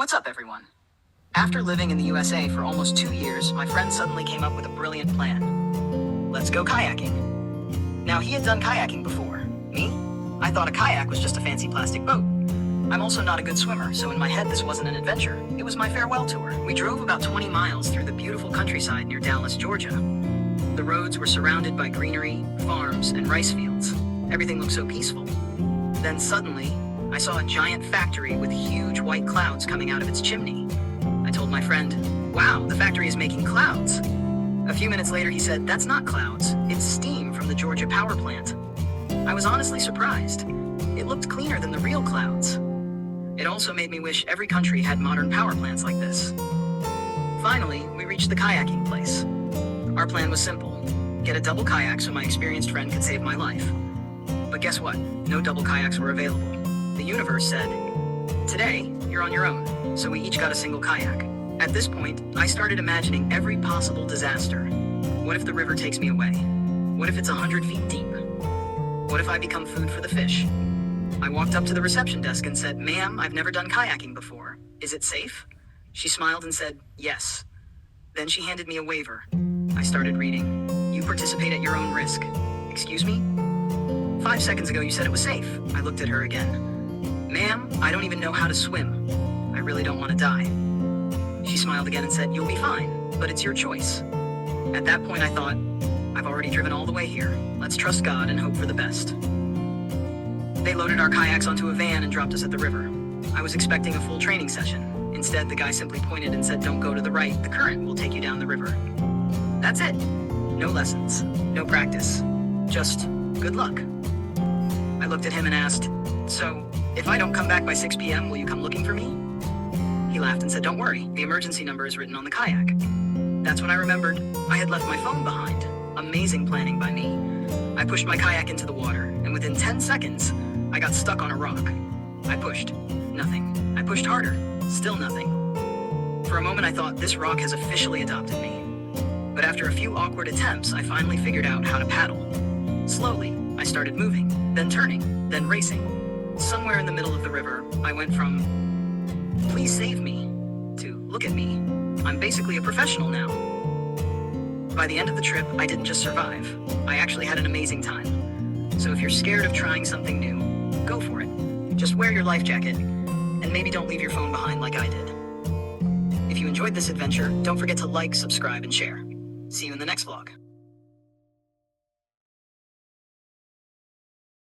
What's up, everyone? After living in the USA for almost 2 years, my friend suddenly came up with a brilliant plan. Let's go kayaking. Now, he had done kayaking before. Me? I thought a kayak was just a fancy plastic boat. I'm also not a good swimmer, so in my head this wasn't an adventure. It was my farewell tour. We drove about 20 miles through the beautiful countryside near Dallas, Georgia. The roads were surrounded by greenery, farms, and rice fields. Everything looked so peaceful. Then suddenly, I saw a giant factory with huge white clouds coming out of its chimney. I told my friend, "Wow, the factory is making clouds." A few minutes later, he said, "That's not clouds, it's steam from the Georgia power plant." I was honestly surprised. It looked cleaner than the real clouds. It also made me wish every country had modern power plants like this. Finally, we reached the kayaking place. Our plan was simple: get a double kayak so my experienced friend could save my life. But guess what? No double kayaks were available. The universe said, "Today, you're on your own," so we each got a single kayak. At this point, I started imagining every possible disaster. What if the river takes me away? What if it's 100 feet deep? What if I become food for the fish? I walked up to the reception desk and said, "Ma'am, I've never done kayaking before. Is it safe?" She smiled and said, "Yes." Then she handed me a waiver. I started reading. "You participate at your own risk." "Excuse me?" "5 seconds ago you said it was safe." I looked at her again. "Ma'am, I don't even know how to swim. I really don't want to die." She smiled again and said, "You'll be fine, but it's your choice." At that point I thought, I've already driven all the way here. Let's trust God and hope for the best. They loaded our kayaks onto a van and dropped us at the river. I was expecting a full training session. Instead, the guy simply pointed and said, "Don't go to the right, the current will take you down the river." That's it. No lessons, no practice, just good luck. I looked at him and asked, "So, if I don't come back by 6 p.m., will you come looking for me?" He laughed and said, "Don't worry, the emergency number is written on the kayak." That's when I remembered I had left my phone behind. Amazing planning by me. I pushed my kayak into the water, and within 10 seconds, I got stuck on a rock. I pushed. Nothing. I pushed harder. Still nothing. For a moment I thought, this rock has officially adopted me. But after a few awkward attempts, I finally figured out how to paddle. Slowly, I started moving, then turning, then racing. Somewhere in the middle of the river, I went from, "Please save me," to, "Look at me. I'm basically a professional now." By the end of the trip, I didn't just survive. I actually had an amazing time. So if you're scared of trying something new, go for it. Just wear your life jacket, and maybe don't leave your phone behind like I did. If you enjoyed this adventure, don't forget to like, subscribe, and share. See you in the next vlog.